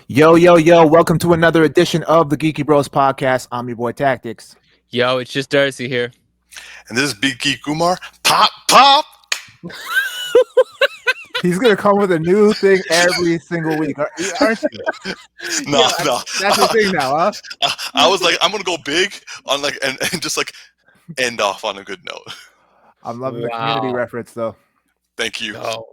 Yo, yo, yo, welcome to another edition of the Geeky Bros Podcast. I'm your boy Tactix. Yo, it's just Darcy here. And this is Big Geek Umar. Pop, pop! He's going to come with a new thing every single week. Aren't you? No. That's the thing now, huh? I was like, I'm going to go big on and just like end off on a good note. I'm loving the community reference, though. Thank you. Oh.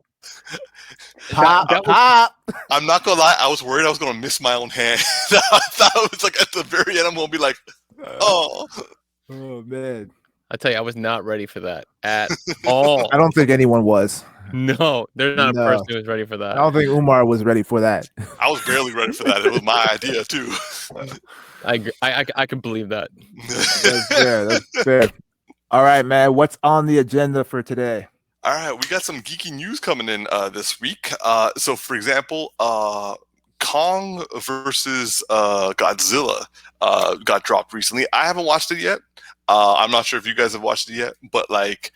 Pop, pop. I'm not going to lie. I was worried I was going to miss my own hand. I thought it was like at the very end, I'm going to be like, oh. Oh, man. I tell you, I was not ready for that at all. I don't think anyone was. No, there's not a person who was ready for that. I don't think Umar was ready for that. I was barely ready for that. It was my idea, too. I can believe that. That's fair. That's fair. All right, man. What's on the agenda for today? All right, we got some geeky news coming in this week. So, for example, Kong versus Godzilla got dropped recently. I haven't watched it yet. I'm not sure if you guys have watched it yet, but like,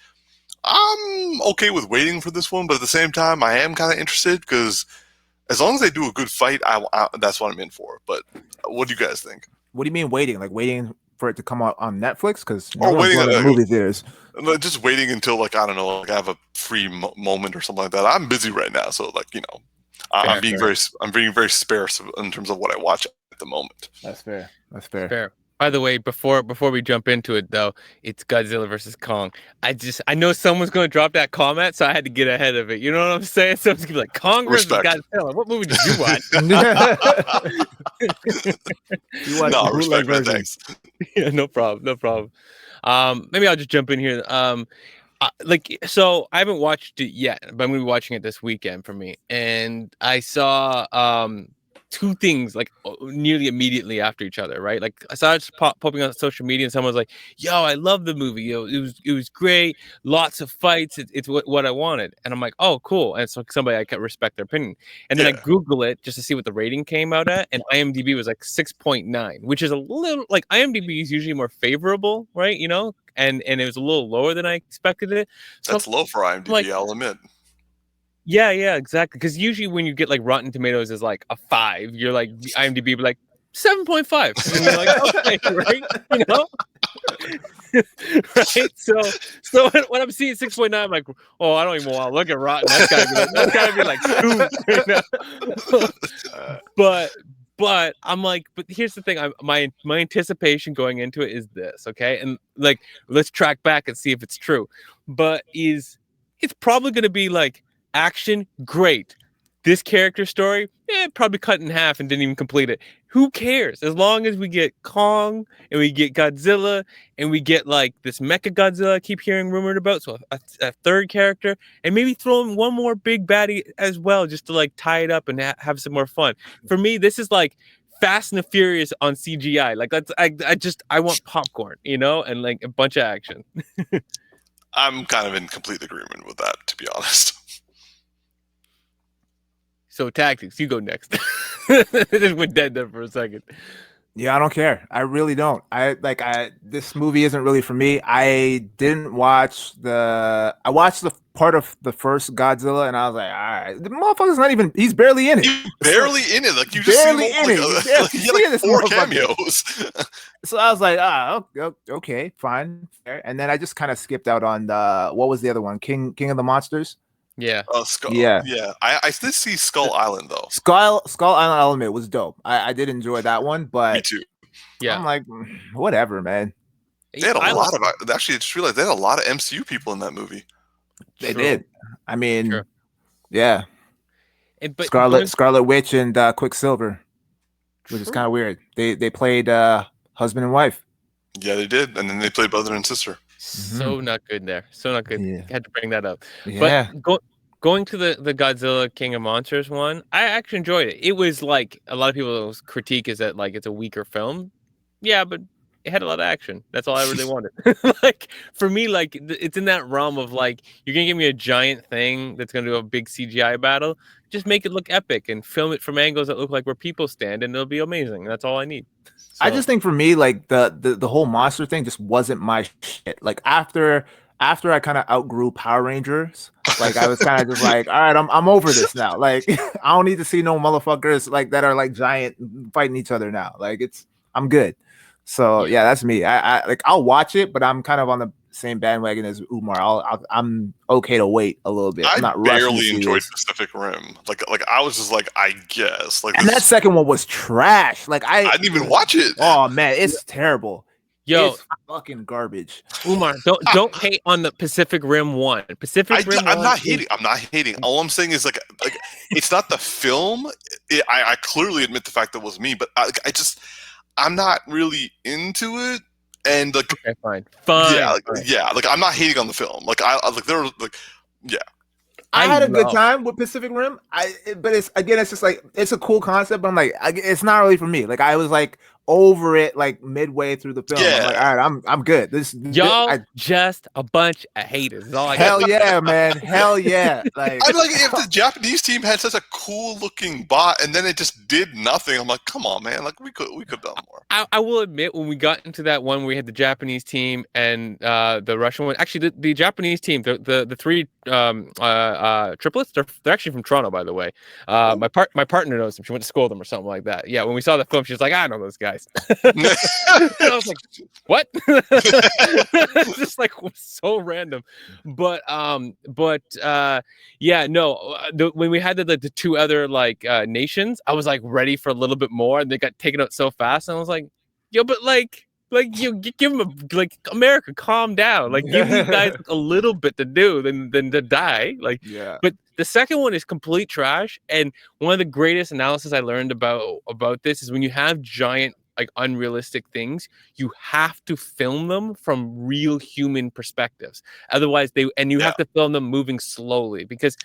I'm okay with waiting for this one. But at the same time, I am kind of interested because as long as they do a good fight, that's what I'm in for. But what do you guys think? What do you mean waiting? Like waiting for it to come out on Netflix? Because waiting at movie theaters. Just waiting until like, I don't know, like I have a free moment or something like that. I'm busy right now, so like, you know, I'm being very sparse in terms of what I watch at the moment. That's fair. That's fair. By the way, before we jump into it though, it's Godzilla versus Kong. I know someone's going to drop that comment, so I had to get ahead of it. You know what I'm saying? So it's gonna be like Kong versus Godzilla. What movie did you watch? No, respect, man. Thanks. Yeah, no problem. Maybe I'll just jump in here. So I haven't watched it yet, but I'm gonna be watching it this weekend for me. And I saw two things like nearly immediately after each other, right? Like I saw it popping on social media, and someone was like, "Yo, I love the movie. Yo, it was great. Lots of fights. It's what I wanted." And I'm like, "Oh, cool." And so somebody I can respect their opinion. And then I Google it just to see what the rating came out at, and IMDb was like 6.9, which is a little like IMDb is usually more favorable, right? You know, and it was a little lower than I expected it. So that's low for IMDb, like, I'll admit. Yeah, exactly. Because usually when you get like Rotten Tomatoes is like a 5, you're like IMDb be like 7.5, and you're like, okay, right? You know, right? So when I'm seeing 6.9, I'm like, oh, I don't even want to look at Rotten. That's gotta be like 2. You know? But I'm like, but here's the thing. My anticipation going into it is this, okay? And like, let's track back and see if it's true. But it's probably gonna be like. Action, great. This character story, probably cut in half and didn't even complete it. Who cares? As long as we get Kong and we get Godzilla and we get like this Mecha Godzilla I keep hearing rumored about, so a third character, and maybe throw in one more big baddie as well, just to like tie it up and have some more fun. For me, this is like Fast and the Furious on CGI. Like I want popcorn, you know, and like a bunch of action. I'm kind of in complete agreement with that, to be honest. So Tactix, you go next. Just went dead there for a second. Yeah, I don't care. I really don't. This movie isn't really for me. I watched the part of the first Godzilla, and I was like, all right, the motherfucker's not even. He's barely in it. He's barely in it. Like you just barely in it. He had like 4 cameos. So I was like, okay, fine. And then I just kind of skipped out on what was the other one? King of the Monsters. Yeah. Yeah. I did see Skull Island though. Skull Island element was dope. I did enjoy that one, but me too. Yeah, I'm like, whatever, man. They had a lot of. Actually, I just realized they had a lot of MCU people in that movie. They did. I mean, yeah. Scarlet Witch and Quicksilver, which is kind of weird. They played husband and wife. Yeah, they did, and then they played brother and sister. So not good there. So not good. Yeah. Had to bring that up. Yeah. But going to the Godzilla King of Monsters one, I actually enjoyed it. It was like a lot of people's critique is that like it's a weaker film. Yeah, but it had a lot of action. That's all I really wanted. Like for me, like it's in that realm of like you're gonna give me a giant thing that's gonna do a big CGI battle. Just make it look epic and film it from angles that look like where people stand, and it'll be amazing. That's all I need. So. I just think for me, like the whole monster thing just wasn't my shit. Like after after I kind of outgrew Power Rangers. Like I was kind of just like, all right, I'm over this now. Like I don't need to see no motherfuckers like that are like giant fighting each other now. Like I'm good. So yeah, that's me. I like I'll watch it, but I'm kind of on the same bandwagon as Umar. I'm okay to wait a little bit. I'm not rushing to barely see enjoyed this. Pacific Rim. Like I was just like, I guess. Like, And that second one was trash. Like I didn't even watch it. Oh man, it's terrible. Yo, it's fucking garbage. Umar, don't hate on the Pacific Rim 1. I'm not hating. I'm not hating. All I'm saying is like it's not the film. I clearly admit the fact that it was me, but I'm not really into it. And like, okay, fine. Yeah, like I'm not hating on the film. Like there were like, yeah. I had a good time with Pacific Rim. But it's just like it's a cool concept. But I'm like, it's not really for me. Like I was like over it like midway through the film. Yeah. I'm like, all right, I'm good. Just a bunch of haters. Is all I hell yeah, man. Hell yeah. Like I'm like, if the Japanese team had such a cool looking bot and then it just did nothing, I'm like, come on, man. Like we could have done more. I will admit, when we got into that one, we had the Japanese team and the Russian one. Actually, the Japanese team, the three triplets, they're actually from Toronto, by the way. My partner knows them. She went to school with them or something like that. Yeah, when we saw the film, she was like, I know those guys. And I was like, what? Just like so random. But yeah, no. When we had the two other like nations, I was like ready for a little bit more, and they got taken out so fast, and I was like, yo, but like you give them America, calm down. Like give these guys a little bit to do than to die. Like, yeah. But the second one is complete trash. And one of the greatest analysis I learned about this is when you have giant, like unrealistic things, you have to film them from real human perspectives. Otherwise, you have to film them moving slowly, because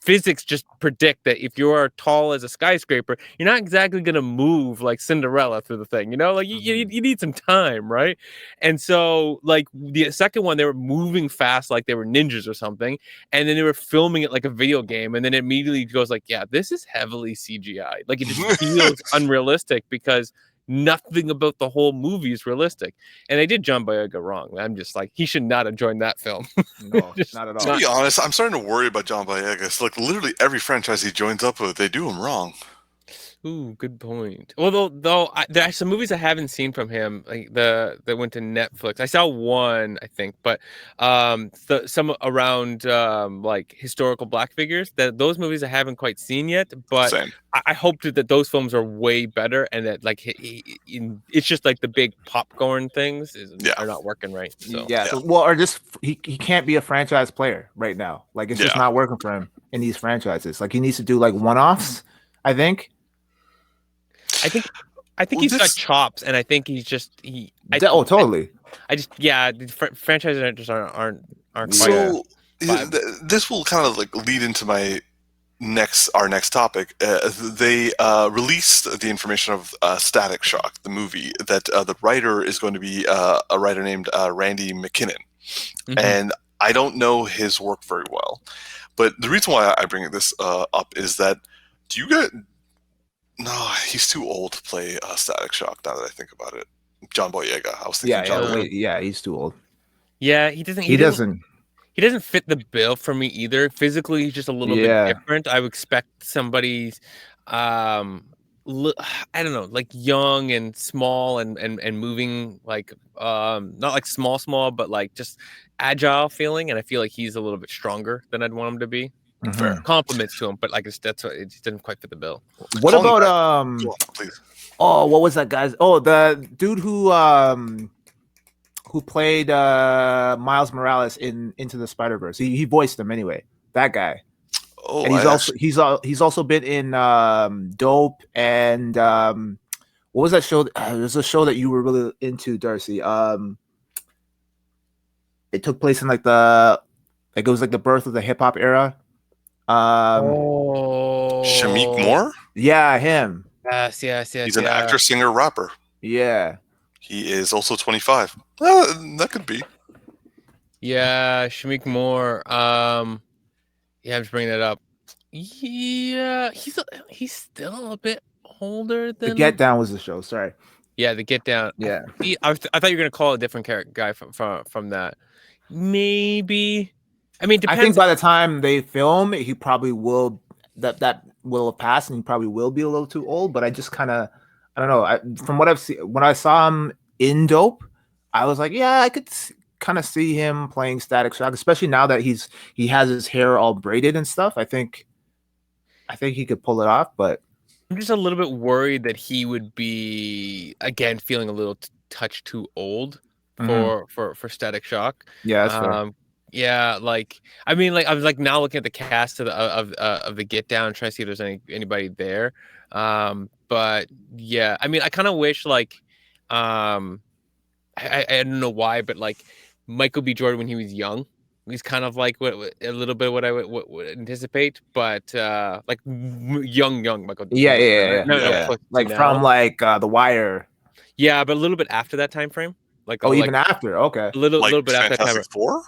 physics just predict that if you're tall as a skyscraper, you're not exactly going to move like Cinderella through the thing, like you need some time, right? And so like the second one, they were moving fast like they were ninjas or something, and then they were filming it like a video game, and then it immediately goes like, yeah, this is heavily CGI. Like it just feels unrealistic because nothing about the whole movie is realistic. And they did John Boyega wrong. I'm just like, he should not have joined that film. No, not at all. To be honest, I'm starting to worry about John Boyega. It's like literally every franchise he joins up with, they do him wrong. Ooh, good point. Well, though there are some movies I haven't seen from him, like that went to Netflix. I saw one, I think, but some around like historical black figures. Those movies I haven't quite seen yet. But I hope that those films are way better, and that like it's just like the big popcorn things are not working right. So. Yeah. So, well, or just he can't be a franchise player right now. Like it's just not working for him in these franchises. Like he needs to do like one-offs, I think. I think he's got chops, and I think he's just totally. Franchises just aren't quite. So this will kind of like lead into our next topic. They released the information of Static Shock, the movie, that the writer is going to be a writer named Randy McKinnon, and I don't know his work very well, but the reason why I bring this up is that no, he's too old to play Static Shock. Now that I think about it, John Boyega. I was thinking John Boyega. He's too old. Yeah, he doesn't. He doesn't fit the bill for me either. Physically, he's just a little bit different. I would expect somebody, I don't know, like young and small and moving, like not like small, but like just agile feeling. And I feel like he's a little bit stronger than I'd want him to be. Fair. Compliments to him, but like that's what it just didn't quite fit the bill. What about please. Oh, what was that guy's? Oh, the dude who played Miles Morales in Into the Spider-Verse. He voiced him anyway. That guy. Oh, and he's also been in Dope and what was that show? There's a show that you were really into, Darcy. It took place in it was like the birth of the hip hop era. Shameik Moore? Yeah, him. Yes. He's an actor, singer, rapper. Yeah. He is also 25. That could be. Yeah, Shameik Moore. I'm just bringing that up. Yeah, he's still a bit older than. The Get Down was the show. Sorry. Yeah, The Get Down. Yeah. I thought you were gonna call a different guy from that. maybe. I mean, it I think depends. by the time they film, he probably will that will have passed, and he probably will be a little too old. But I just kind of, I don't know. From what I've seen, when I saw him in Dope, I was like, yeah, I could kind of see him playing Static Shock, especially now that he has his hair all braided and stuff. I think he could pull it off, but I'm just a little bit worried that he would be again feeling a little touch too old Mhm. for Static Shock. Yeah, that's fair. Yeah, like I mean, like I was like now looking at the cast of the Get Down, trying to see if there's anybody there. But yeah, I mean, I kind of wish like, I don't know why, but like Michael B. Jordan when he was young, he's kind of like a little bit what I would anticipate, but like young Michael B. Yeah, Jordan, yeah, right? yeah, No, yeah. close to Like now. from like The Wire. Yeah, but a little bit after that time frame, like Oh, like even after. Okay. a little bit after that time. Fantastic Four?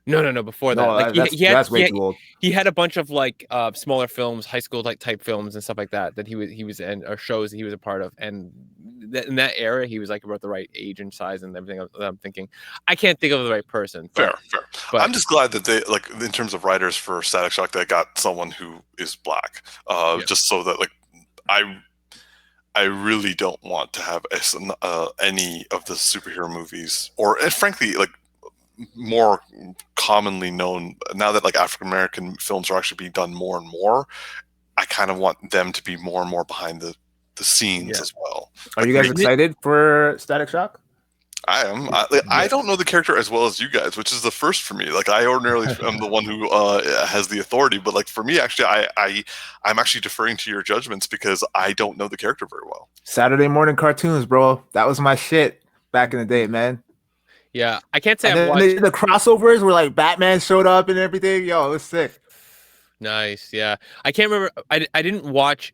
No, before that. No, Like that's way too old. he had a bunch of like smaller films, high school type films and stuff like that he was in, or shows that he was a part of, and in that era he was like about the right age and size and everything. I'm thinking I can't think of the right person. Fair. But I'm just glad that they, like, in terms of writers for Static Shock, they got someone who is black. Yeah. Just so that, like, I really don't want to have any of the superhero movies, or frankly, like, more commonly known now that like African American films are actually being done more and more. I kind of want them to be more and more behind the scenes as well. Are Like, you guys excited for Static Shock? I am. I don't know the character as well as you guys, which is the first for me. Like, I ordinarily am the one who has the authority, but like for me, actually, I'm actually deferring to your judgments because I don't know the character very well. Saturday morning cartoons, bro. That was my shit back in the day, man. yeah, I can't say And I've then watched. the crossovers where like Batman showed up and everything. Yo, it was sick. Nice, yeah. I can't remember. I didn't watch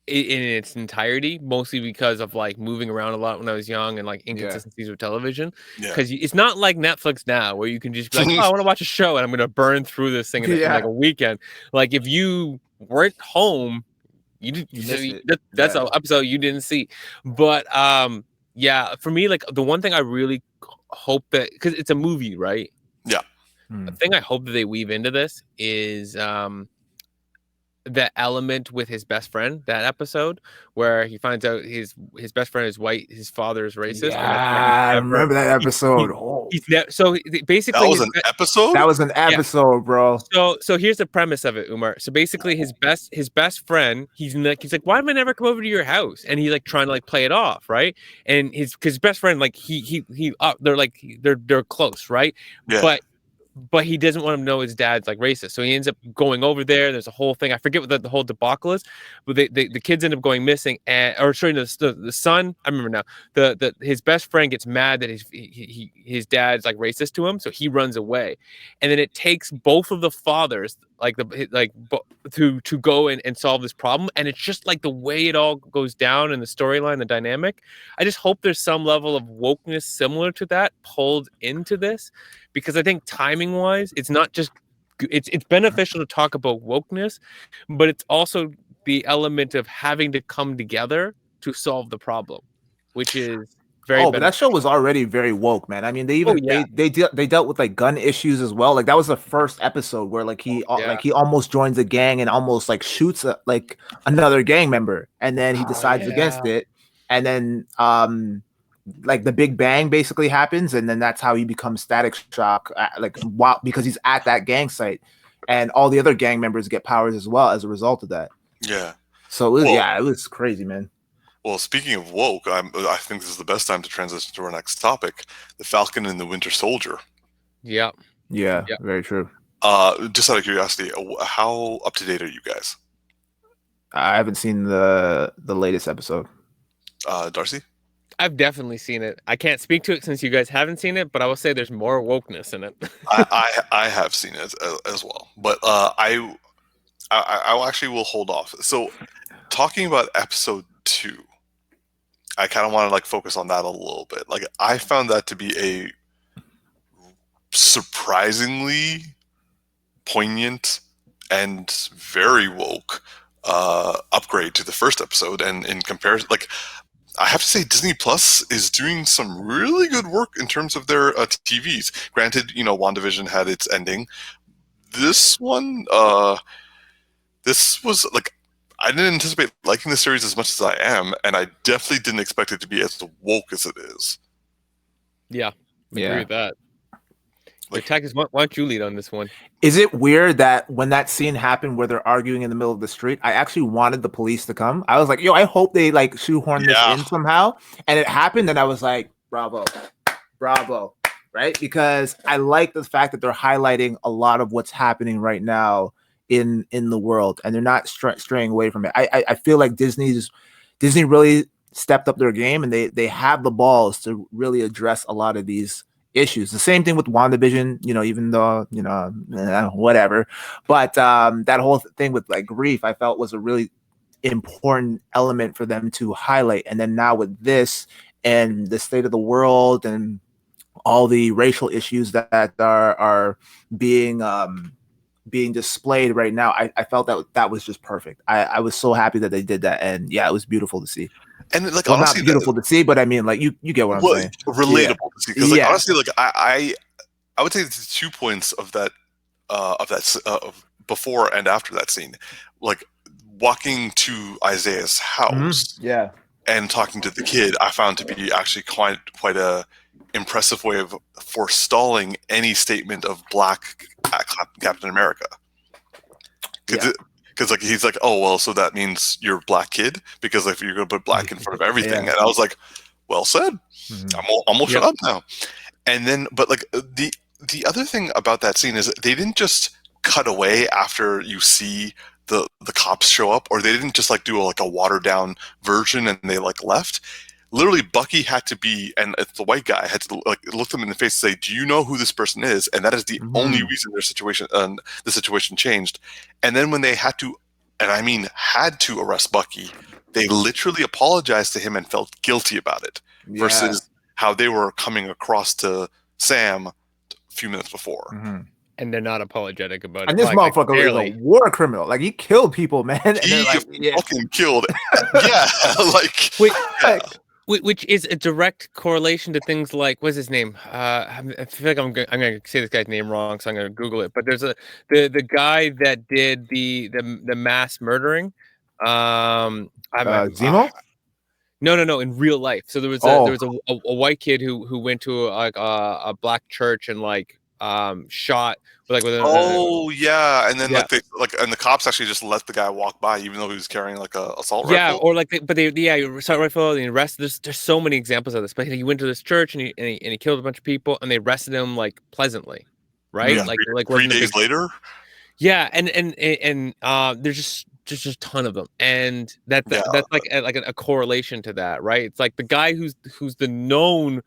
it in its entirety, mostly because of like moving around a lot when I was young and like inconsistencies with television. Yeah. Because it's not like Netflix now where you can just be like, oh, I want to watch a show and I'm gonna burn through this thing in like a weekend. Like if you weren't home, that's an episode you didn't see. But yeah, for me, like the one thing I really hope that, because it's a movie, right? Yeah. The thing I hope that they weave into this is that element with his best friend, that episode where he finds out his best friend is white, his father is racist. Yeah, I remember that episode. So basically that was an episode. That was an episode, bro. So here's the premise of it, Umar. So basically, his best friend, he's like, why did I never come over to your house? And he's like trying to like play it off, right? And his best friend, like they're like they're close, right? Yeah. But he doesn't want him to know his dad's like racist. So he ends up going over there. There's a whole thing. I forget what the whole debacle is, but the kids end up going missing. The son, I remember now, his best friend gets mad that his dad's like racist to him. So he runs away. And then it takes both of the fathers to go and solve this problem. And it's just like the way it all goes down in the storyline, the dynamic. I just hope there's some level of wokeness similar to that pulled into this, because I think timing wise, it's not just it's beneficial to talk about wokeness, but it's also the element of having to come together to solve the problem, which is very but that show was already very woke, man. I mean, they even they dealt with like gun issues as well. Like that was the first episode where like he almost joins a gang and almost like shoots like another gang member, and then he decides against it, and then like the Big Bang basically happens, and then that's how he becomes Static Shock, because he's at that gang site, and all the other gang members get powers as well as a result of that. Yeah. So it was crazy, man. Well, speaking of woke, I think this is the best time to transition to our next topic: the Falcon and the Winter Soldier. Yeah. Very true. Just out of curiosity, how up to date are you guys? I haven't seen the latest episode. Darcy? I've definitely seen it. I can't speak to it since you guys haven't seen it, but I will say there's more wokeness in it. I have seen it as well, but I actually will hold off. So, talking about episode 2, I kind of want to like focus on that a little bit. Like, I found that to be a surprisingly poignant and very woke upgrade to the first episode, and in comparison, like, I have to say Disney Plus is doing some really good work in terms of their TVs. Granted, WandaVision had its ending. This one, this was like, I didn't anticipate liking the series as much as I am, and I definitely didn't expect it to be as woke as it is. Yeah, I agree with that. Like, Tactix, why don't you lead on this one? Is it weird that when that scene happened where they're arguing in the middle of the street, I actually wanted the police to come? I was like, yo, I hope they like shoehorn this in somehow. And it happened, and I was like, bravo, right? Because I like the fact that they're highlighting a lot of what's happening right now in the world, and they're not straying away from it. I feel like Disney really stepped up their game, and they have the balls to really address a lot of these issues. The same thing with WandaVision, even though, whatever. But that whole thing with like grief, I felt was a really important element for them to highlight. And then now with this and the state of the world and all the racial issues that are being displayed right now, I felt that was just perfect. I was so happy that they did that. And yeah, it was beautiful to see. And like, well, honestly, not beautiful to see, but I mean, like, you get what I'm saying. Relatable to see, because like, honestly, like I would say the 2 points of that before and after that scene, like walking to Isaiah's house, and talking to the kid, I found to be actually quite a impressive way of forestalling any statement of Black Captain America. Because like he's like, oh well, so that means you're a black kid, because like you're gonna put black in front of everything, and I was like, well said. I'm almost shut up now. And then, but like the other thing about that scene is they didn't just cut away after you see the cops show up, or they didn't just like do a watered down version and they like left. Literally, Bucky had to be, and the white guy had to like look them in the face and say, "Do you know who this person is?" And that is the only reason the situation changed. And then when they had to, and I mean had to, arrest Bucky, they literally apologized to him and felt guilty about it, versus how they were coming across to Sam a few minutes before. And they're not apologetic about it. And this motherfucker is a war criminal. Like, he killed people, man. And he fucking killed. Which is a direct correlation to things like, what's his name? I feel like I'm going to say this guy's name wrong, so I'm going to Google it. But there's the guy that did the mass murdering. Zemo? No, in real life. So there was a white kid who went to a black church and shot and then and the cops actually just let the guy walk by, even though he was carrying like a assault rifle. Assault rifle, and arrested. There's so many examples of this. But he went to this church and he killed a bunch of people, and they arrested him like pleasantly, right? Yeah, like 3 days later. Yeah, and there's just a ton of them, and that's like a correlation to that, right? It's like the guy who's the known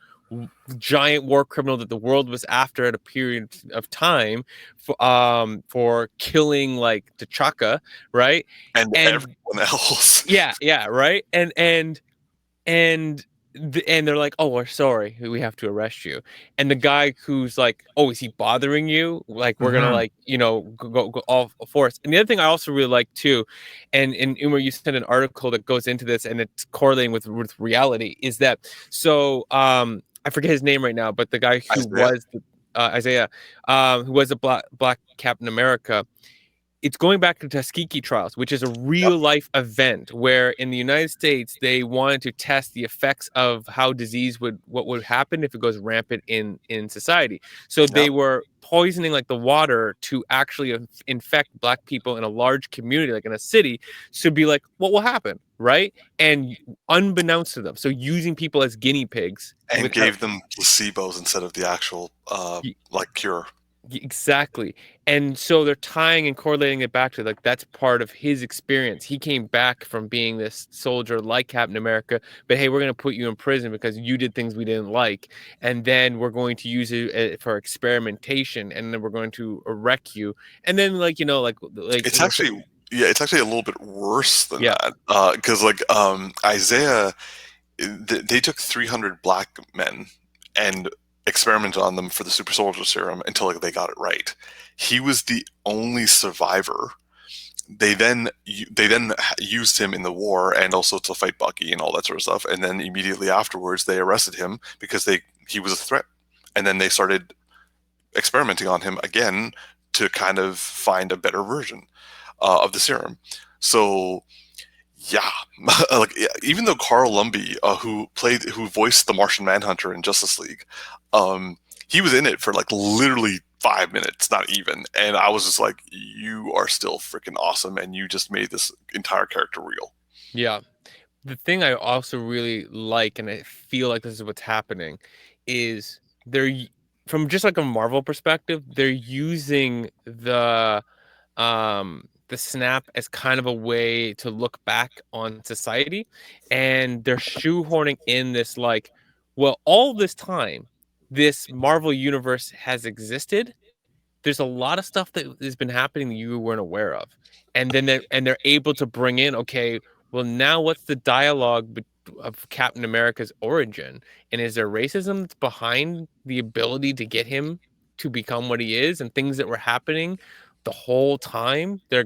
giant war criminal that the world was after at a period of time for killing like T'Chaka, right? And everyone else. Yeah, right. And they're like, oh, we're sorry, we have to arrest you. And the guy who's like, oh, is he bothering you? Like, we're gonna go all force. And the other thing I also really like too, and Umar, you sent an article that goes into this, and it's correlating with reality, is that I forget his name right now, but the guy who was Isaiah, who was a black Captain America. It's going back to Tuskegee trials, which is a real life event where in the United States, they wanted to test the effects of how what would happen if it goes rampant in society. So they were poisoning like the water to actually infect black people in a large community, like in a city, to be like, what will happen? Right. And unbeknownst to them. So using people as guinea pigs. And gave them placebos instead of the actual cure. Exactly. And so they're tying and correlating it back to like that's part of his experience. He came back from being this soldier like Captain America, but hey, we're going to put you in prison because you did things we didn't like, and then we're going to use it for experimentation, and then we're going to wreck you. And then it's actually it's actually a little bit worse than that, because Isaiah, they took 300 black men and experimented on them for the super soldier serum until they got it right. He was the only survivor they then used him in the war and also to fight Bucky and all that sort of stuff. And then immediately afterwards, they arrested him because he was a threat. And then they started experimenting on him again to kind of find a better version of the serum. So yeah, like even though Carl Lumbly, who voiced the Martian Manhunter in Justice League, he was in it for like literally 5 minutes, not even. And I was just like, you are still freaking awesome, and you just made this entire character real. Yeah. The thing I also really like, and I feel like this is what's happening, is from just like a Marvel perspective, they're using the snap as kind of a way to look back on society, and they're shoehorning in this like, well, all this time, this Marvel universe has existed. There's a lot of stuff that has been happening that you weren't aware of, and then they're able to bring in, okay, well, now what's the dialogue of Captain America's origin, and is there racism that's behind the ability to get him to become what he is, and things that were happening the whole time that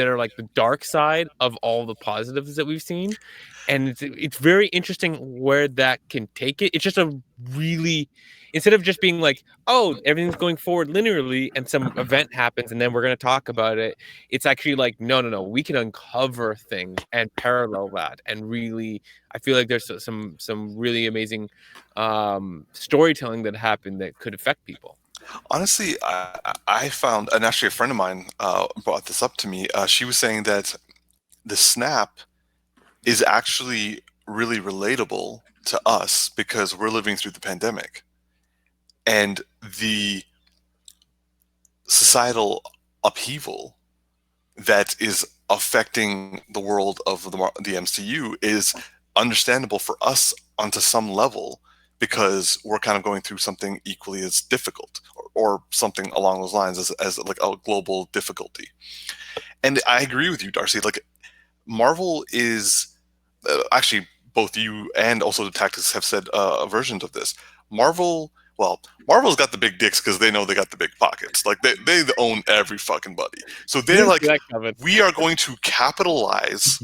are like the dark side of all the positives that we've seen. And it's very interesting where that can take it. It's just a really, instead of just being like, oh, everything's going forward linearly and some event happens and then we're going to talk about it, it's actually like, no, we can uncover things and parallel that. And really, I feel like there's some really amazing storytelling that happened that could affect people. Honestly, I found, and actually a friend of mine brought this up to me. She was saying that the snap is actually really relatable to us because we're living through the pandemic. And the societal upheaval that is affecting the world of the MCU is understandable for us onto some level, because we're kind of going through something equally as difficult, or something along those lines as like a global difficulty. And I agree with you, Darcy. Like, Marvel is actually, both you and also the Tactix have said versions of this. Marvel's got the big dicks because they know they got the big pockets. Like they own every fucking buddy. So they're like, we are going to capitalize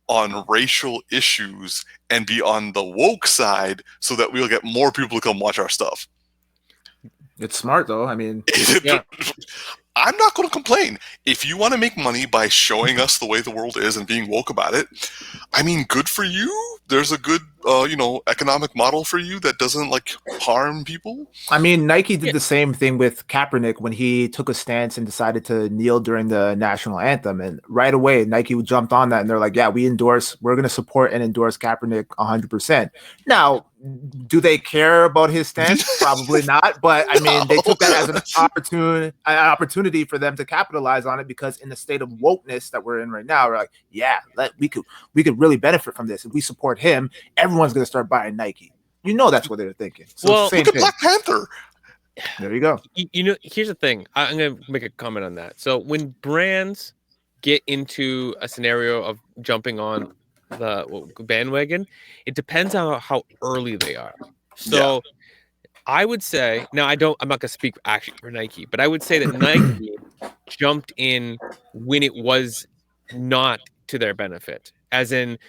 on racial issues and be on the woke side so that we'll get more people to come watch our stuff. It's smart though. I mean, yeah. I'm not going to complain. If you want to make money by showing us the way the world is and being woke about it, I mean, good for you. There's a good, economic model for you that doesn't like harm people. I mean, Nike did the same thing with Kaepernick when he took a stance and decided to kneel during the national anthem. And right away, Nike jumped on that and they're like, yeah, we're going to support and endorse Kaepernick 100%. Now, do they care about his stance? Probably not. But I mean, they took that as an opportunity for them to capitalize on it, because in the state of wokeness that we're in right now, we're like, yeah, we could really benefit from this. If we support him, everyone's going to start buying Nike. You know, that's what they're thinking. So well, look at Black Panther. There you go. Here's the thing. I'm going to make a comment on that. So when brands get into a scenario of jumping on the bandwagon, it depends on how early they are. So I would say, now I'm not going to speak actually for Nike, but I would say that Nike jumped in when it was not to their benefit, as in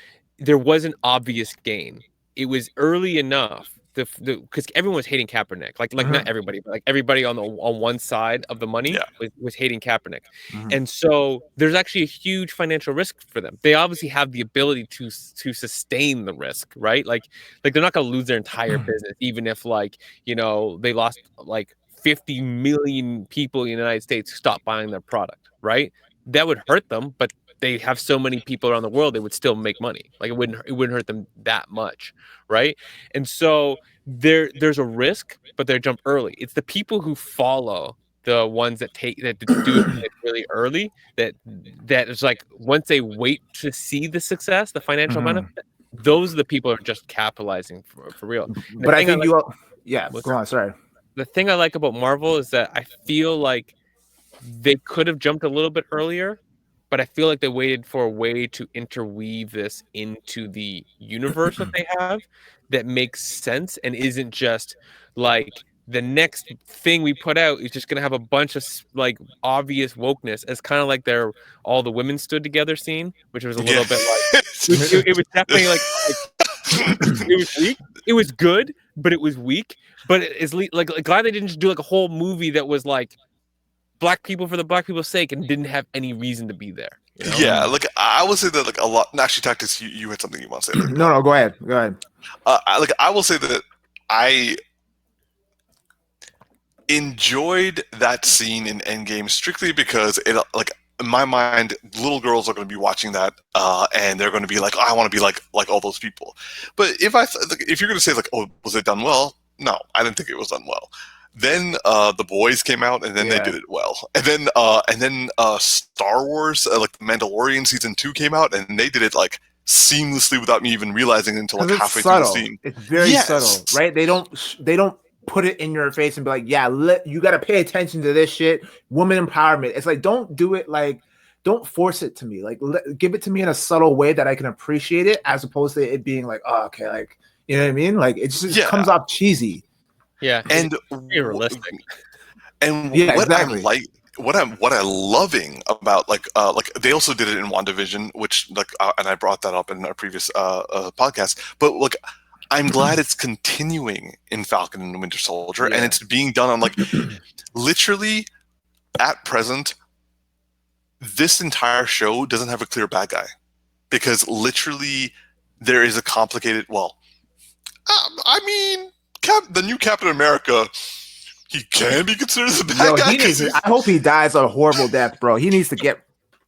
there was an obvious gain. It was early enough because everyone was hating Kaepernick, like not everybody, but like everybody on one side of the money was hating Kaepernick, and so there's actually a huge financial risk for them. They obviously have the ability to sustain the risk, right? Like they're not going to lose their entire business, even if they lost like 50 million people in the United States stop buying their product, right? That would hurt them, but they have so many people around the world, they would still make money. Like it wouldn't hurt them that much, right? And so there's a risk, but they jump early. It's the people who follow the ones that do it really early that is like, once they wait to see the success, the financial benefit, those are the people who are just capitalizing for real. But I think go on. Sorry. The thing I like about Marvel is that I feel like they could have jumped a little bit earlier, but I feel like they waited for a way to interweave this into the universe that they have that makes sense and isn't just like the next thing we put out is just gonna have a bunch of like obvious wokeness. It's kind of like their all the women stood together scene, which was a little bit like it was definitely like it was weak. It was good, but it was weak. But it's like glad they didn't just do like a whole movie that was like black people for the black people's sake and didn't have any reason to be there. You know? Yeah, like I would say that like a lot. Actually, Tactix, you had something you want to say. No, go ahead. I will say that I enjoyed that scene in Endgame strictly because it, like, in my mind, little girls are going to be watching that, and they're going to be like, oh, I want to be like all those people. But if you're going to say like, oh, was it done well? No, I didn't think it was done well. Then the boys came out, and then they did it well. And then Star Wars, like the Mandalorian season 2 came out, and they did it like seamlessly without me even realizing until like halfway through the scene. It's very subtle, right? They don't put it in your face and be like, yeah, you got to pay attention to this shit. Woman empowerment. It's like, don't do it. Like, don't force it to me. Like, give it to me in a subtle way that I can appreciate it, as opposed to it being like, oh, okay, like, you know what I mean? Like, it just comes off cheesy. Yeah, and realistic. And exactly. What I'm loving about like they also did it in WandaVision, which like and I brought that up in our previous podcast. But like, I'm glad it's continuing in Falcon and Winter Soldier, and it's being done on like literally at present. This entire show doesn't have a clear bad guy because literally there is a complicated. Well, I mean, the new Captain America. He can be considered the bad guy. I hope he dies a horrible death, bro. He needs to get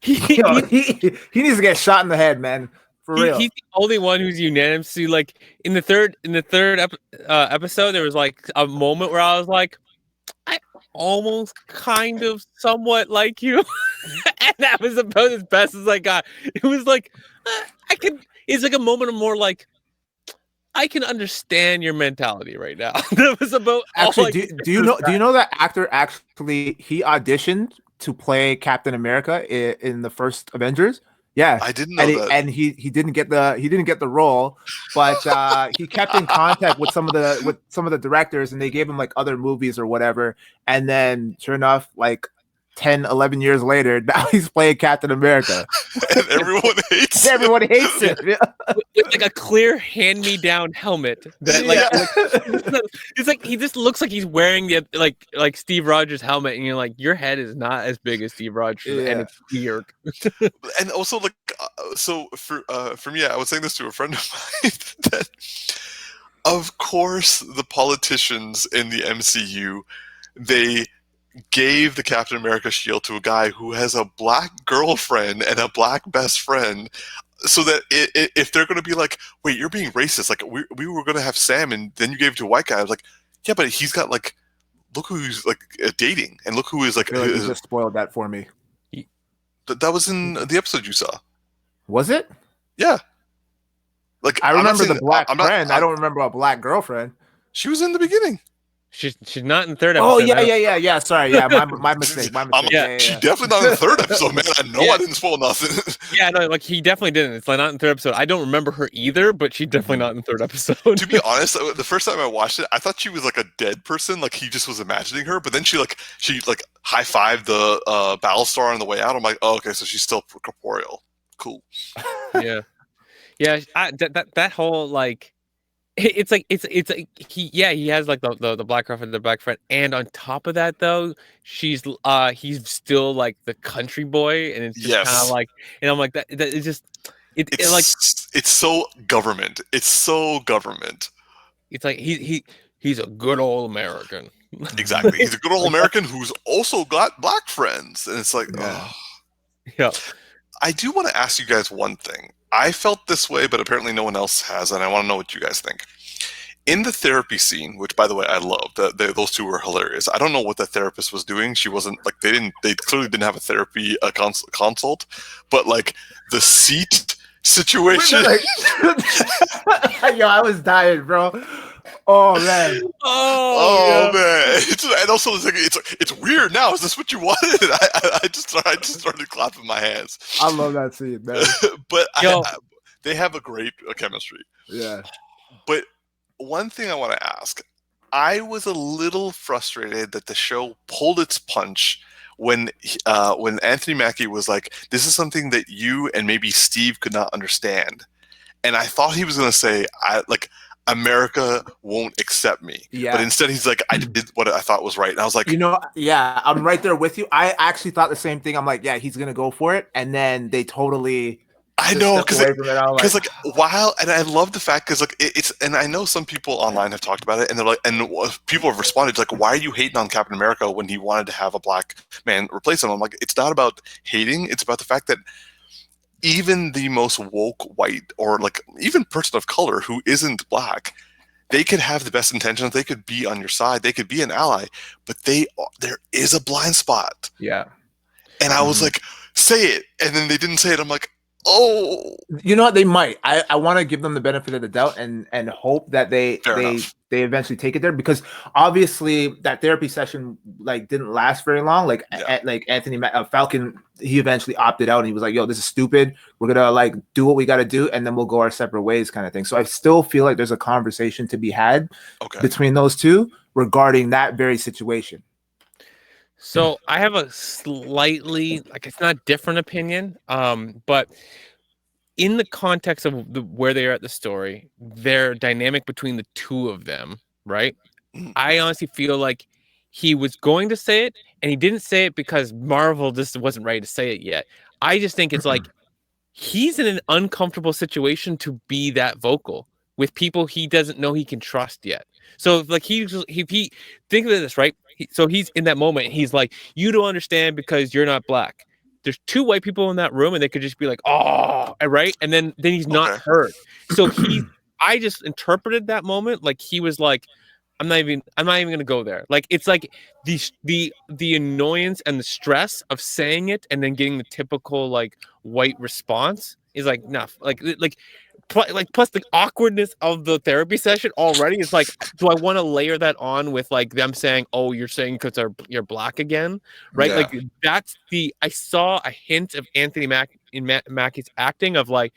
he needs to get shot in the head, man. For real. He's the only one who's unanimously like in the third episode. There was like a moment where I was like, I almost kind of somewhat like you, and that was about as best as I got. It was like It's like a moment of more like, I can understand your mentality right now. That was about actually. Do you know that actor actually he auditioned to play Captain America in the first Avengers? Yeah, I didn't know that. And he didn't get the role, but he kept in contact with some of the directors, and they gave him like other movies or whatever. And then, sure enough, like 10, 11 years later, now he's playing Captain America. And everyone hates him. Everyone hates him. With like a clear hand-me-down helmet that like it's like he just looks like he's wearing the like Steve Rogers helmet, and you're like, your head is not as big as Steve Rogers, and it's weird. And also like so for me, I was saying this to a friend of mine that of course the politicians in the MCU, they gave the Captain America shield to a guy who has a black girlfriend and a black best friend, so that if they're going to be like, wait, you're being racist, like we were going to have Sam and then you gave it to a white guy, I was like, yeah, but he's got like, look who's like dating, and look who is like, you just spoiled that for me. That was in the episode you saw. Was it? Yeah. Like, I remember the black friend. I don't remember a black girlfriend. She was in the beginning. She's not in the third episode. Oh yeah. Sorry, yeah, my mistake. She's definitely not in the third episode, man. I know I didn't spoil nothing. Yeah, no, like he definitely didn't. It's like not in the third episode. I don't remember her either, but she's definitely not in the third episode. To be honest, the first time I watched it, I thought she was like a dead person, like he just was imagining her. But then she high fived the Battlestar on the way out. I'm like, oh, okay, so she's still corporeal. Cool. Yeah. That whole like. It's like he has like the black girlfriend, the black friend, and on top of that though, he's still like the country boy, and it's just kind of like, and I'm like that it's just it's so government. It's so government. It's like he's a good old American. Exactly, he's a good old American who's also got black friends, and it's like, yeah. I do want to ask you guys one thing. I felt this way, but apparently no one else has, and I want to know what you guys think. In the therapy scene, which, by the way, I loved, those two were hilarious. I don't know what the therapist was doing. She wasn't, like, they clearly didn't have a therapy consult, but, like, the seat situation. Yo, I was dying, bro. Oh man! Oh man! And also, it's weird now. Is this what you wanted? I just started clapping my hands. I love that scene, man. But they have a great chemistry. Yeah. But one thing I want to ask: I was a little frustrated that the show pulled its punch when Anthony Mackie was like, "This is something that you and maybe Steve could not understand," and I thought he was going to say, America won't accept me," but instead he's like, "I did what I thought was right," and I was like, yeah, I'm right there with you. I actually thought the same thing. I'm like, yeah, he's gonna go for it, and then they totally. I know, because while, and I love the fact, because like it's, and I know some people online have talked about it, and they're like, and people have responded like, "Why are you hating on Captain America when he wanted to have a black man replace him?" I'm like, it's not about hating; it's about the fact that even the most woke white or like even person of color who isn't black, they could have the best intentions, they could be on your side, they could be an ally, but there is a blind spot. Yeah, and I was like, say it, and then they didn't say it. I'm like, oh, you know what? They might. I want to give them the benefit of the doubt and hope that they eventually take it there, because obviously that therapy session like didn't last very long. Like like Anthony Falcon, he eventually opted out and he was like, "Yo, this is stupid. We're gonna like do what we got to do, and then we'll go our separate ways," kind of thing. So I still feel like there's a conversation to be had between those two regarding that very situation. So I have a slightly, like, it's not different opinion, but in the context of where they are at the story, their dynamic between the two of them, right? I honestly feel like he was going to say it, and he didn't say it because Marvel just wasn't ready to say it yet. I just think it's like he's in an uncomfortable situation to be that vocal with people he doesn't know he can trust yet. So like if he think of this, right? So he's in that moment. He's like, "You don't understand because you're not black." There's two white people in that room, and they could just be like, "Oh," right? And then he's not heard. So I just interpreted that moment like he was like, I'm not even gonna go there. Like it's like the annoyance and the stress of saying it and then getting the typical like white response is like enough. Plus the awkwardness of the therapy session already is like, do I want to layer that on with like them saying, "Oh, you're saying because you're black again," right? Like that's I saw a hint of Anthony Mackie's acting of like,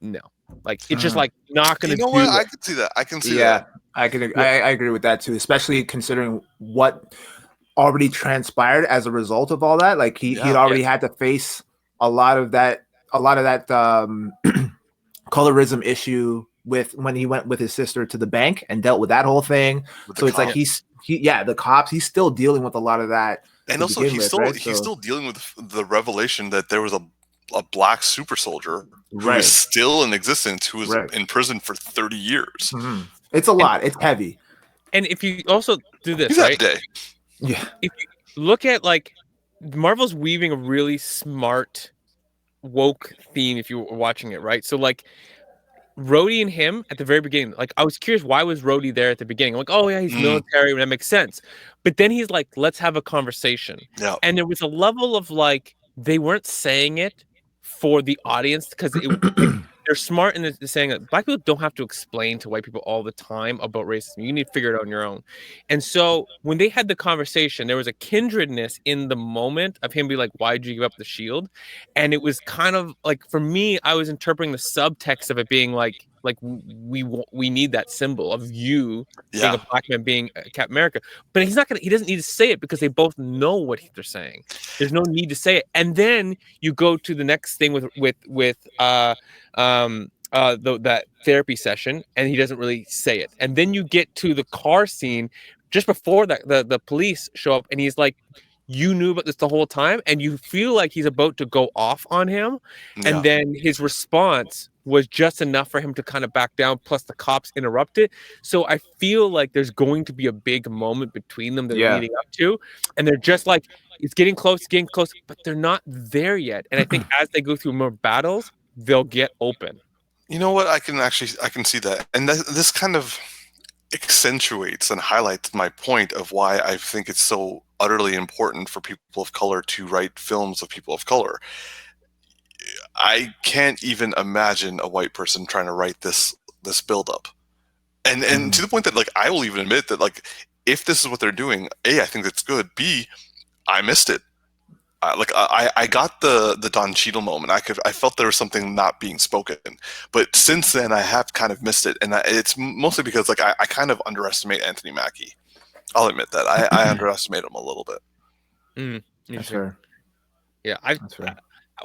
no, like it's just like not gonna. You know what? I can see that. I can see that. I agree with that too, especially considering what already transpired as a result of all that. Like he'd already had to face a lot of that colorism issue with when he went with his sister to the bank and dealt with that whole thing. So it's like the cops, he's still dealing with a lot of that. And also he's still dealing with the revelation that there was a black super soldier who is still in existence, who was in prison for 30 years. It's a lot. It's heavy. And if you also do this, right? Yeah. If you look at like Marvel's weaving a really smart woke theme if you were watching it, right? So like Rhodey and him at the very beginning, like I was curious, why was Rhodey there at the beginning? Like, oh yeah, he's military, that makes sense. But then he's like, let's have a conversation. Yeah. And there was a level of like, they weren't saying it for the audience because they're smart in saying that black people don't have to explain to white people all the time about racism. You need to figure it out on your own. And so when they had the conversation, there was a kindredness in the moment of him be like, "Why'd you give up the shield?" And it was kind of like, for me, I was interpreting the subtext of it being like we need that symbol of you being a black man being Captain America. But he doesn't need to say it because they both know what they're saying. There's no need to say it. And then you go to the next thing with that therapy session, and he doesn't really say it. And then you get to the car scene just before that the police show up, and he's like, "You knew about this the whole time," and you feel like he's about to go off on him. And then his response was just enough for him to kind of back down, plus the cops interrupt it. So I feel like there's going to be a big moment between them that they're leading up to, and they're just like, it's getting close, but they're not there yet. And I think as they go through more battles, they'll get open. You know what? I can see that. And this kind of accentuates and highlights my point of why I think it's so utterly important for people of color to write films of people of color. I can't even imagine a white person trying to write this buildup. And to the point that like I will even admit that like if this is what they're doing, A, I think that's good. B, I missed it. I got the Don Cheadle moment. I felt there was something not being spoken, but since then I have kind of missed it, and it's mostly because like I kind of underestimate Anthony Mackie. I'll admit that I underestimate him a little bit. That's fair. Yeah, That's fair.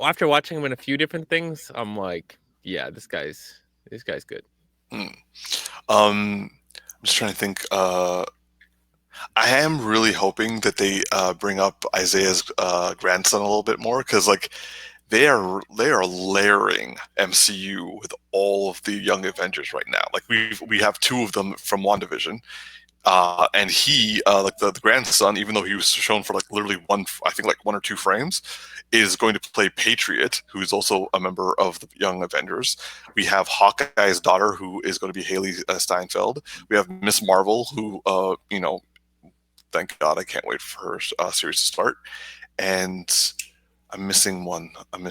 After watching him in a few different things, I'm like, yeah, this guy's good. I'm just trying to think. I am really hoping that they bring up Isaiah's grandson a little bit more, because like they are layering MCU with all of the Young Avengers right now. Like we have two of them from WandaVision, and he like the grandson, even though he was shown for like literally one or two frames, is going to play Patriot, who is also a member of the Young Avengers. We have Hawkeye's daughter, who is going to be Haley Steinfeld. We have Miss Marvel, who thank God, I can't wait for her series to start. And I'm missing one. And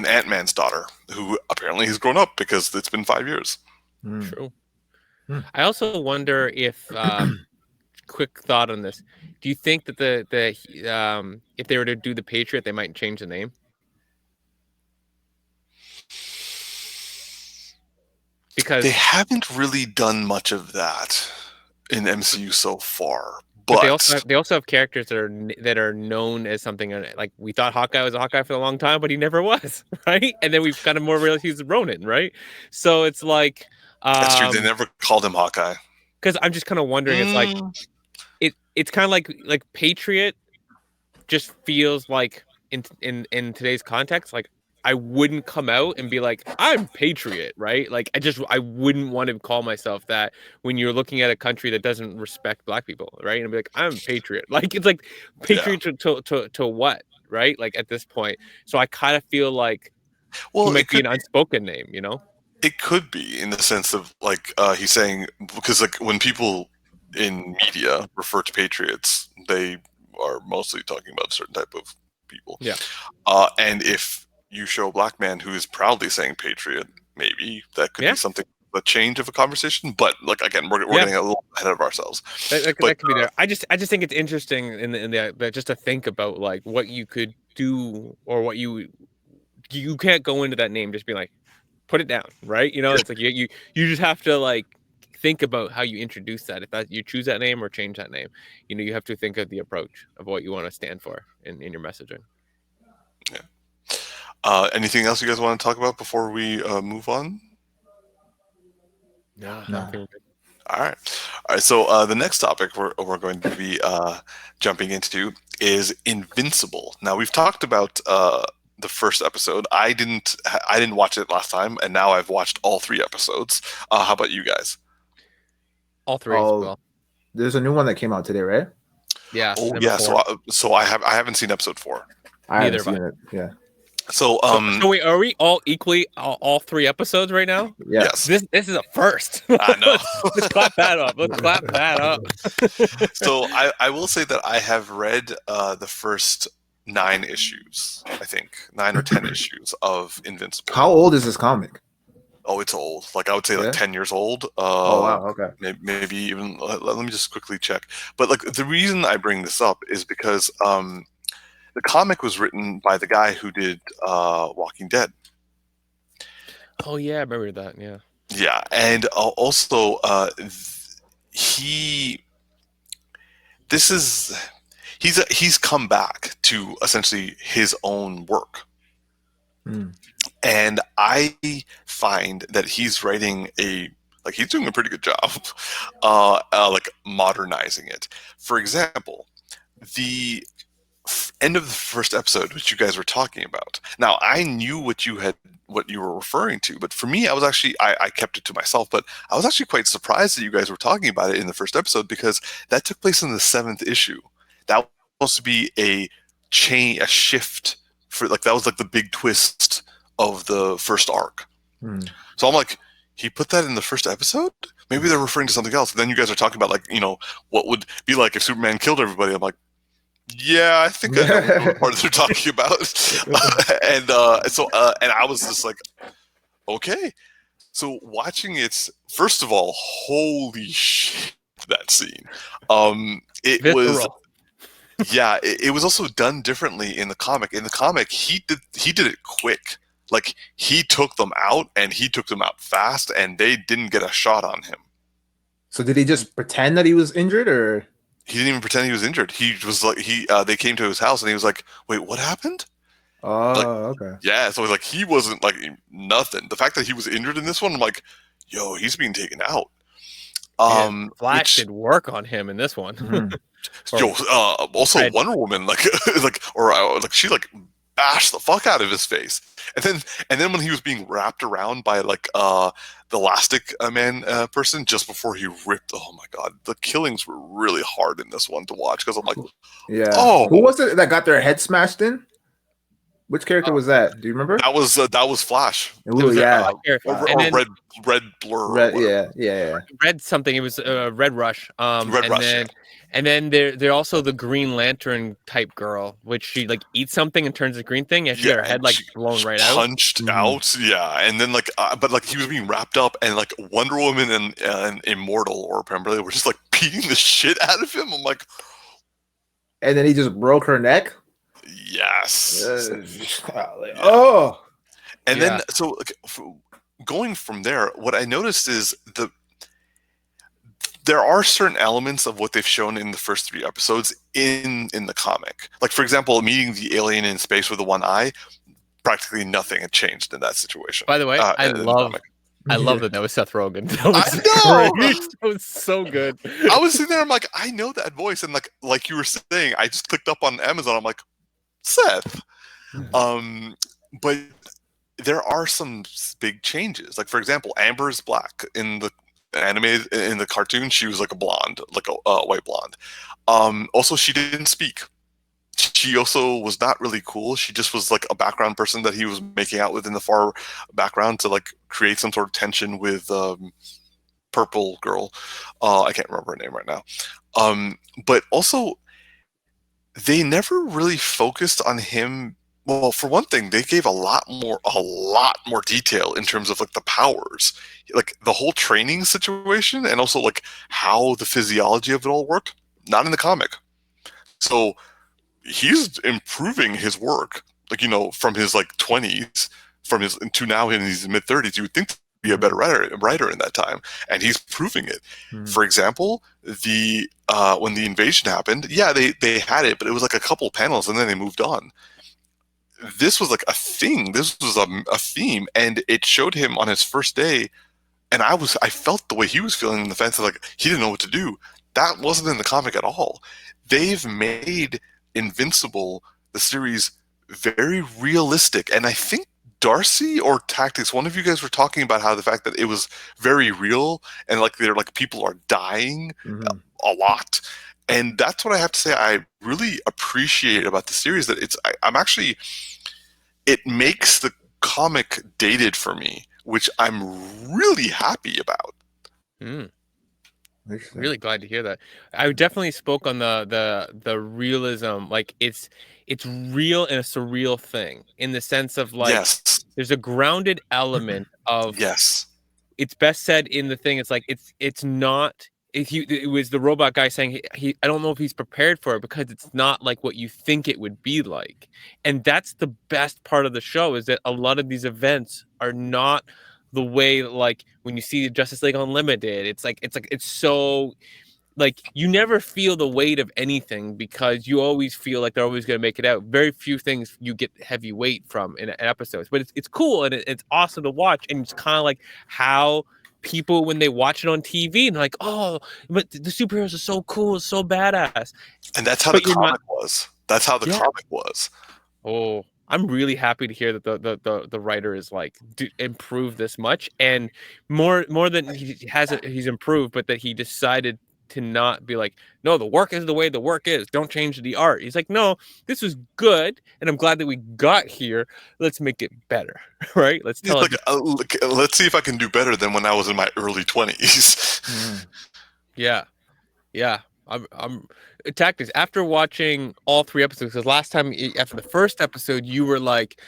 Ant-Man's daughter, who apparently has grown up because it's been 5 years. True. I also wonder if, quick thought on this, do you think that if they were to do the Patriot, they might change the name? Because they haven't really done much of that in MCU so far. But they also have characters that are known as something like we thought Hawkeye was a Hawkeye for a long time, but he never was, right? And then we've kind of more realized he's Ronin, right? So it's like that's true. They never called him Hawkeye. Because I'm just kind of wondering, it's like it's kind of like Patriot just feels like in today's context, like I wouldn't come out and be like, I'm Patriot, right? Like I wouldn't want to call myself that when you're looking at a country that doesn't respect Black people, right? And be like, I'm Patriot. Like it's like Patriot to what, right? Like at this point. So I kind of feel like it might be an unspoken name, you know? It could be, in the sense of like he's saying, because like when people in media refer to patriots, they are mostly talking about a certain type of people. Yeah. And if you show a Black man who is proudly saying patriot, maybe that could be something, a change of a conversation. But like again, we're getting a little ahead of ourselves. That could be there. I just think it's interesting in the just to think about like what you could do, or what you can't go into that name just be like, put it down, right? You know, it's like you just have to like think about how you introduce that. If that you choose that name or change that name, you know, you have to think of the approach of what you want to stand for in your messaging. Yeah. Anything else you guys want to talk about before we move on? No. All right. So the next topic we're going to be jumping into is Invincible. Now we've talked about the first episode. I didn't watch it last time, and now I've watched all 3 episodes. How about you guys? All 3 as well. There's a new one that came out today, right? Yeah. Oh yeah. So I haven't seen episode 4. I haven't seen it. Yeah. So so wait, are we all equally all 3 episodes right now? Yeah. Yes. This is a first. I know. Let's clap that up. So I will say that I have read the first 9 issues, I think 9 or 10 issues of Invincible. How old is this comic? Oh, it's old. Like I would say, like 10 years old. Oh wow, okay. Maybe even. Let me just quickly check. But like the reason I bring this up is because the comic was written by the guy who did Walking Dead. Oh yeah, I remember that. Yeah. Yeah, and also he's come back to essentially his own work. And I find that he's writing he's doing a pretty good job like modernizing it. For example, the end of the first episode, which you guys were talking about. Now, I knew what you were referring to, but for me, I was actually, I kept it to myself, but I was actually quite surprised that you guys were talking about it in the first episode, because that took place in the 7th issue. That was supposed to be a shift for that was like the big twist of the first arc. So I'm like, he put that in the first episode? Maybe they're referring to something else. And then you guys are talking about like, you know, what would be like if Superman killed everybody. I'm like, yeah, I think I know what part they're talking about. And I was just like, okay. So watching it, first of all, holy shit, that scene. It Visceral. was Yeah, it was also done differently in the comic. In the comic, he did it quick. Like, he took them out, and he took them out fast, and they didn't get a shot on him. So did he just pretend that he was injured, or He didn't even pretend he was injured. He was like, they came to his house, and he was like, "Wait, what happened?" okay. Yeah, so like he wasn't like nothing. The fact that he was injured in this one, I'm like, yo, he's being taken out. Flash did work on him in this one. Also Red. Wonder Woman, like she like bashed the fuck out of his face, and then when he was being wrapped around by like the Elastic Man person just before he ripped. Oh my god, the killings were really hard in this one to watch because I'm like, who was it that got their head smashed in? Which character was that? Do you remember? That was Flash. Ooh, yeah. Red Blur. Yeah. Red something. It was Red Rush. Red Rush. And then they're also the Green Lantern type girl, which she like eats something and turns the green thing, and she got her head like blown right out. Punched out, yeah. And then like, but like he was being wrapped up, and like Wonder Woman and Immortal or Pemberley were just like beating the shit out of him. I'm like, and then he just broke her neck. Yes. And then so like, going from there, what I noticed is there are certain elements of what they've shown in the first 3 episodes in the comic. Like, for example, meeting the alien in space with the one eye, practically nothing had changed in that situation. By the way, I love that was Seth Rogen. That was great. That was so good. I was sitting there, I'm like, I know that voice, and like you were saying, I just clicked up on Amazon, I'm like, Seth. But there are some big changes. Like, for example, Amber is black in the animated, in the cartoon. She was like a blonde, like a white blonde. Also, she didn't speak. She also was not really cool. She just was like a background person that he was making out with in the far background to like create some sort of tension with purple girl. I can't remember her name right now. But also, they never really focused on him. Well, for one thing, they gave a lot more detail in terms of like the powers, like the whole training situation, and also like how the physiology of it all worked. Not in the comic. So he's improving his work, like, you know, from his like 20s, to now in his mid 30s. You would think to be a better writer in that time, and he's proving it. For example, the when the invasion happened, they had it, but it was like a couple panels, and then they moved on. This was like a thing. This was a theme, and it showed him on his first day. And I felt the way he was feeling in the sense of like he didn't know what to do. That wasn't in the comic at all. They've made Invincible, the series, very realistic, and I think Darcy or Tactix, one of you guys were talking about how the fact that it was very real, and like they're like people are dying a lot. And that's what I have to say I really appreciate about the series, that it makes the comic dated for me, which I'm really happy about. Really glad to hear that. I definitely spoke on the realism, like it's real and a surreal thing, in the sense of like there's a grounded element of it's best said in the thing. It's like it's not. It was the robot guy saying I don't know if he's prepared for it, because it's not like what you think it would be like. And that's the best part of the show, is that a lot of these events are not the way, like when you see Justice League Unlimited, it's so like you never feel the weight of anything, because you always feel like they're always going to make it out. Very few things you get heavy weight from in episodes, but it's cool and it's awesome to watch. And it's kind of like how people, when they watch it on TV, and like, oh, but the superheroes are so cool, so badass. And that's how the comic was. That's how the comic was. Oh, I'm really happy to hear that the writer is like improved this much, and more than he's improved, but that he decided to not be like, no, the work is the way the work is. Don't change the art. He's like, no, this was good, and I'm glad that we got here. Let's make it better, right? Let's tell it. Let's see if I can do better than when I was in my early 20s. Yeah. I'm Tactix. After watching all 3 episodes, because last time after the first episode, you were like,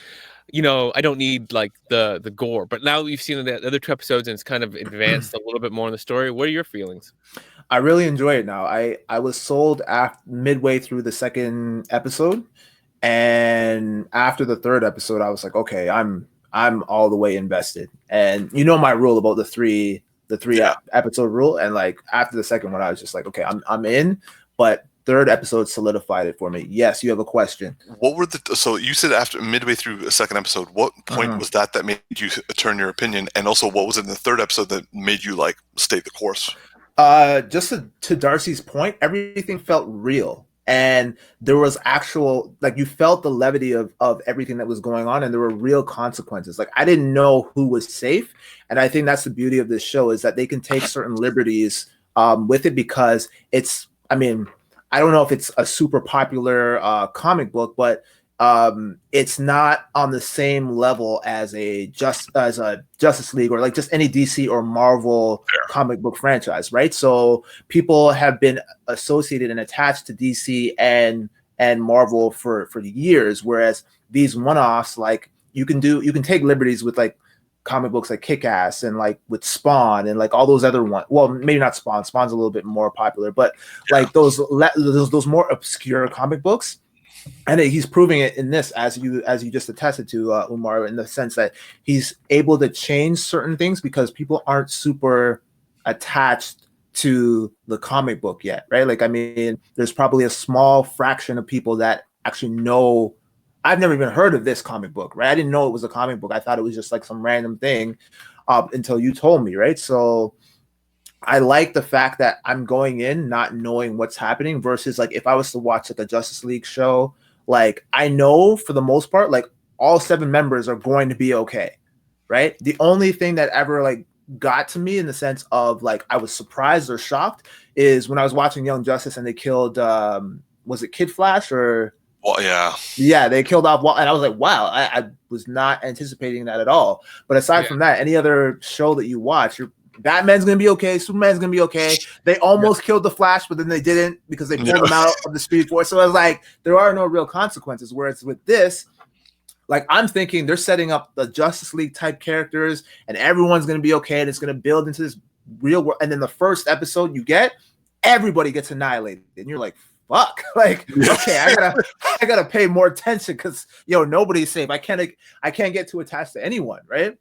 you know, I don't need like the gore, but now you've seen the other 2 episodes and it's kind of advanced a little bit more in the story. What are your feelings? I really enjoy it now. I was sold midway through the second episode, and after the third episode, I was like, okay, I'm all the way invested. And you know my rule about the three episode rule, and like after the second one, I was just like, okay, I'm in. But third episode solidified it for me. Yes, you have a question. What were so you said after midway through a second episode, what point was that made you turn your opinion? And also what was it in the third episode that made you like stay the course? Just to Darcy's point, everything felt real. And there was actual, like, you felt the levity of everything that was going on, and there were real consequences. Like, I didn't know who was safe. And I think that's the beauty of this show, is that they can take certain liberties with it, because it's, I mean, I don't know if it's a super popular comic book, but it's not on the same level as a Justice League, or like just any DC or Marvel comic book franchise, right? So people have been associated and attached to DC and Marvel for years, whereas these one-offs, like you can take liberties with like comic books like Kick-Ass and like with Spawn and like all those other ones. Well, maybe not Spawn. Spawn's a little bit more popular, but like those more obscure comic books. And he's proving it in this, as you just attested to, Umar, in the sense that he's able to change certain things because people aren't super attached to the comic book yet, right? Like, I mean, there's probably a small fraction of people that actually know. I've never even heard of this comic book, right? I didn't know it was a comic book. I thought it was just like some random thing until you told me, right? So I like the fact that I'm going in not knowing what's happening, versus like if I was to watch like a Justice League show, like I know for the most part, like all 7 members are going to be okay, right? The only thing that ever like got to me in the sense of like I was surprised or shocked is when I was watching Young Justice and they killed, was it Kid Flash or? Well, yeah, they killed off Walt, and I was like, wow, I was not anticipating that at all. But aside from that, any other show that you watch, Batman's gonna be okay, Superman's gonna be okay. They almost killed the Flash, but then they didn't because they pulled him out of the Speed Force. So I was like, there are no real consequences. Whereas with this, like I'm thinking they're setting up the Justice League type characters, and everyone's gonna be okay, and it's gonna build into this real world. And then the first episode you get, everybody gets annihilated, and you're like, fuck, like, okay, I gotta pay more attention because nobody's safe. I can't get too attached to anyone, right?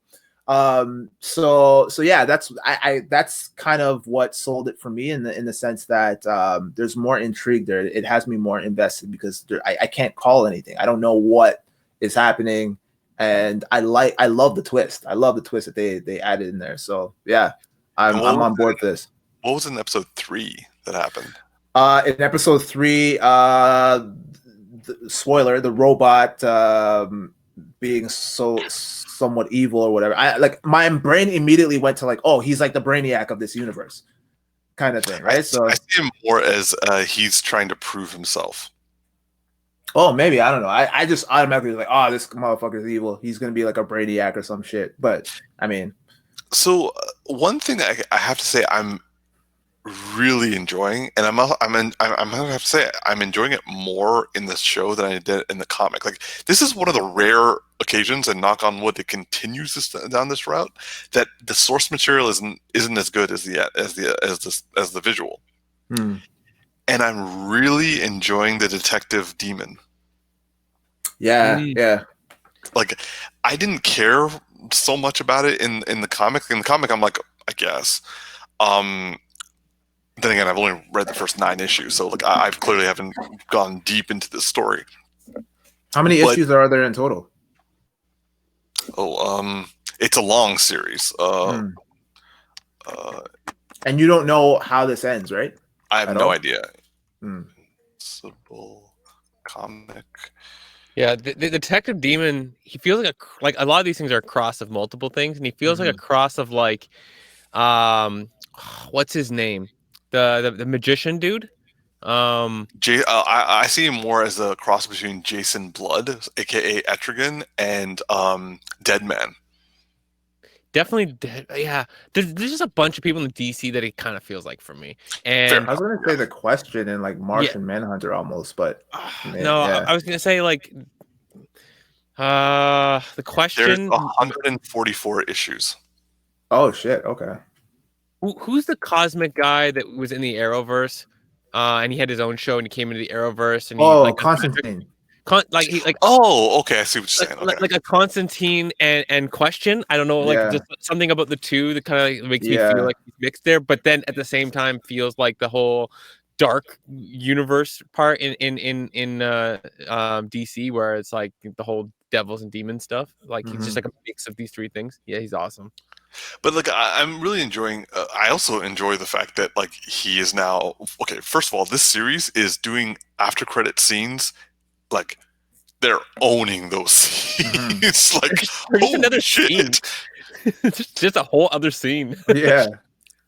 So yeah, that's kind of what sold it for me in the sense that there's more intrigue there. It has me more invested because I can't call anything. I don't know what is happening, and I love the twist. I love the twist that they added in there. So yeah, I'm on board for this. What was in episode 3 that happened? In episode 3, spoiler, the robot being somewhat evil or whatever. My brain immediately went to like, oh, he's like the Brainiac of this universe, kind of thing, right? So I see him more as he's trying to prove himself. Oh, maybe, I don't know. I just automatically was like, oh, this motherfucker is evil. He's gonna be like a Brainiac or some shit. But I mean, so one thing that I have to say, I'm really enjoying, and I'm gonna have to say I'm enjoying it more in this show than I did in the comic. Like, this is one of the rare occasions, and knock on wood, it continues down this route, that the source material isn't as good as the visual. And I'm really enjoying the detective demon. Yeah. Like, I didn't care so much about it in the comic. In the comic, I'm like, I guess. Then again, I've only read the first 9 issues, so like I clearly haven't gone deep into this story. How many issues are there in total? It's a long series. And you don't know how this ends, right? I have no idea. Invincible comic. Yeah, the detective demon. He feels like a lot of these things are a cross of multiple things, and he feels like a cross of like, what's his name? The magician dude. I see him more as a cross between Jason Blood, aka Etrigan, and Deadman. Definitely, yeah. There's just a bunch of people in DC that it kind of feels like for me. And I was gonna say the Question and like Martian Manhunter almost, but I was gonna say like the Question. There's 144 issues. Oh shit! Okay. Who's the cosmic guy that was in the Arrowverse? And he had his own show, and he came into the Arrowverse, and he Oh, like Constantine. Oh, okay. I see what you're saying. Okay. like a Constantine and Question. I don't know, like Yeah. just something about the two that kind of like makes me Yeah. feel like he's mixed there, but then at the same time feels like the whole dark universe part in DC, where it's like the whole devils and demons stuff. Like he's just like a mix of these three things. Yeah, he's awesome. But like I'm really enjoying. I also enjoy the fact that like he is now okay. First of all, this series is doing after credit scenes. Like they're owning those scenes. Like There's holy another shit. scene. just a whole other scene. Yeah.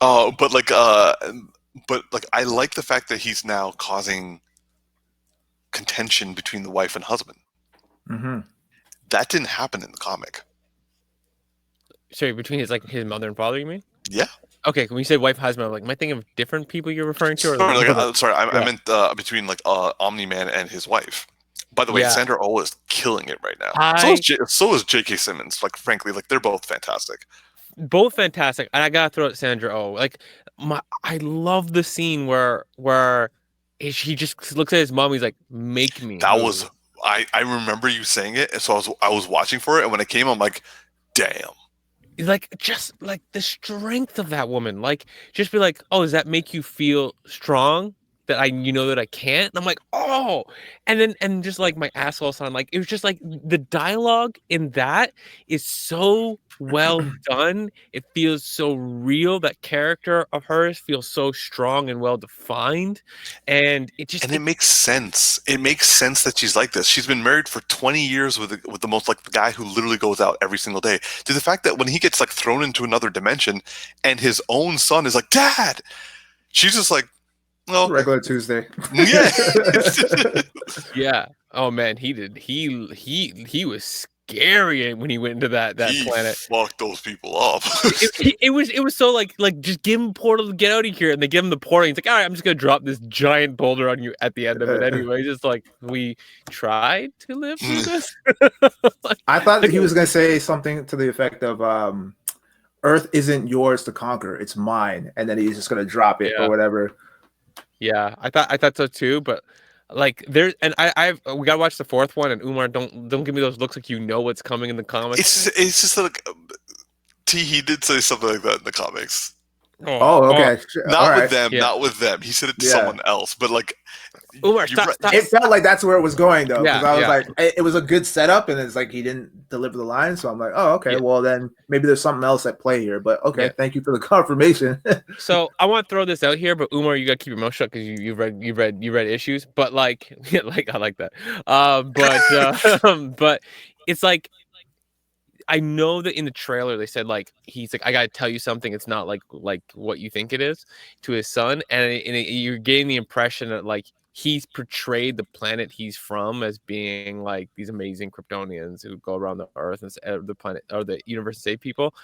But like I like the fact that he's now causing contention between the wife and husband. Mm-hmm. That didn't happen in the comic. Sorry, between his mother and father, you mean? Yeah. Okay, when you said wife, husband, I'm like, am I thinking of different people you're referring to? Or I meant between like Omni-Man and his wife. By the way, Sandra Oh is killing it right now. So is J.K. Simmons. Like, frankly, like they're both fantastic. Both fantastic. And I gotta throw out Sandra Oh. Like, I love the scene where he just looks at his mom. He's like, "Make me." That was I remember you saying it, and so I was watching for it, and when it came, I'm like, damn. Like, just like the strength of that woman. Like, just be like, "Oh, does that make you feel strong?" That that I can't. And I'm like, oh, and just like my asshole son, like it was just like the dialogue in that is so well done. It feels so real. That character of hers feels so strong and well defined, and it makes sense. It makes sense that she's like this. She's been married for 20 years with the most like the guy who literally goes out every single day. To the fact that when he gets like thrown into another dimension, and his own son is like, "Dad," she's just like, "No, regular Tuesday." Yeah. Yeah. Oh man, he was scary when he went into that planet. Fucked those people up. it was so like just give him a portal to get out of here, and they give him the portal. He's like, all right, I'm just gonna drop this giant boulder on you at the end of it anyway. Just like we tried to live through this. I thought that he was gonna say something to the effect of Earth isn't yours to conquer, it's mine, and then he's just gonna drop it or whatever. Yeah, I thought so too, but like we gotta watch the fourth one, and Umar, don't give me those looks like you know what's coming in the comics. It's just like he did say something like that in the comics. Oh, okay. Not with them. He said it to someone else, but like Umar, stop. It felt like that's where it was going though, because I was like, it was a good setup, and it's like he didn't deliver the line, so I'm like, oh, okay, well then maybe there's something else at play here. But okay, thank you for the confirmation. So I want to throw this out here, but Umar, you gotta keep your mouth shut because you read issues, but like I like that. But it's like, I know that in the trailer they said like he's like, I gotta tell you something. It's not like what you think it is, to his son, and you're getting the impression that like he's portrayed the planet he's from as being like these amazing Kryptonians who go around the Earth and the planet or the universe to save people.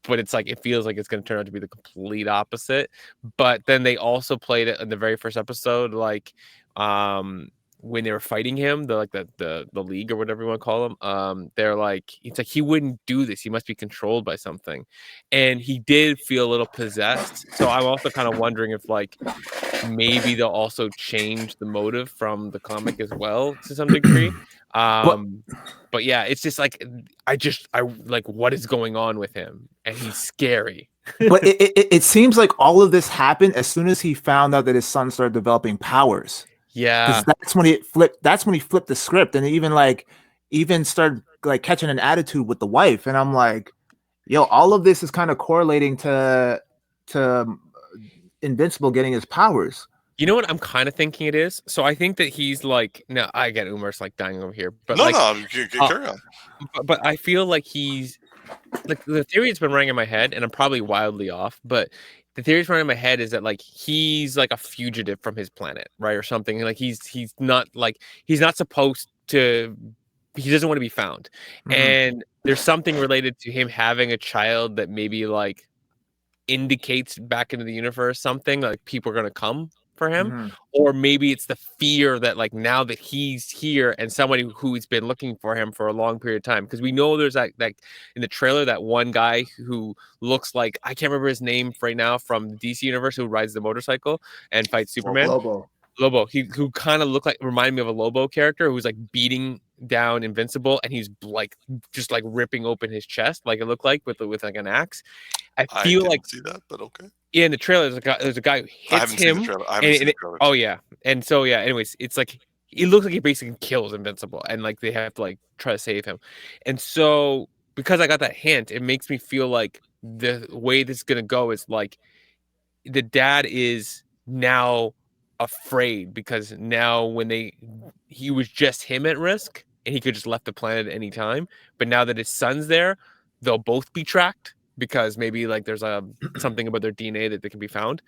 But it's like it feels like it's going to turn out to be the complete opposite. But then they also played it in the very first episode, like when they were fighting him, the league or whatever you want to call them, they're like, it's like he wouldn't do this. He must be controlled by something, and he did feel a little possessed. So I'm also kind of wondering if like maybe they'll also change the motive from the comic as well to some degree. But yeah, it's just like I like what is going on with him, and he's scary. But it seems like all of this happened as soon as he found out that his son started developing powers. Yeah, that's when he flipped. That's when he flipped the script, and even started like catching an attitude with the wife. And I'm like, yo, all of this is kind of correlating to Invincible getting his powers. You know what I'm kind of thinking it is? So I think that he's like, no, I get Umar's like dying over here, but carry on. But I feel like he's like, the theory that's been running in my head, and I'm probably wildly off, but the theory that's running in my head is that like he's like a fugitive from his planet, right, or something. Like he's not supposed to. He doesn't want to be found, and there's something related to him having a child that maybe like indicates back into the universe something like people are going to come for him, or maybe it's the fear that like now that he's here and somebody who's been looking for him for a long period of time, because we know there's that in the trailer that one guy who looks like, I can't remember his name right now, from the DC universe, who rides the motorcycle and fights Superman. Lobo. Who kind of looked like, reminded me of a Lobo character who's like beating down Invincible, and he's like just like ripping open his chest, like it looked like with like an axe. I feel like see that, but okay. Yeah, in the trailer, there's a guy who hits him. Oh yeah, and so yeah. Anyways, it's like it looks like he basically kills Invincible, and like they have to like try to save him. And so because I got that hint, it makes me feel like the way this is gonna go is like the dad is now afraid, because now he was just him at risk and he could just left the planet at any time, but now that his son's there, they'll both be tracked, because maybe like there's something about their DNA that can be found.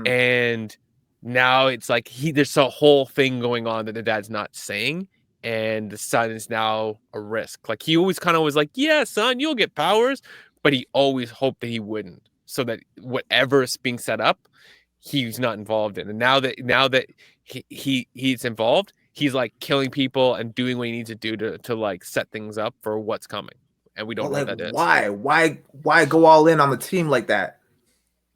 And now it's like there's a whole thing going on that the dad's not saying, and the son is now a risk. Like he always kind of was like, yeah, son, you'll get powers, but he always hoped that he wouldn't, so that whatever is being set up, he's not involved in. And now that he's involved, he's like killing people and doing what he needs to do to like set things up for what's coming. And we don't know what that is. Why go all in on the team like that?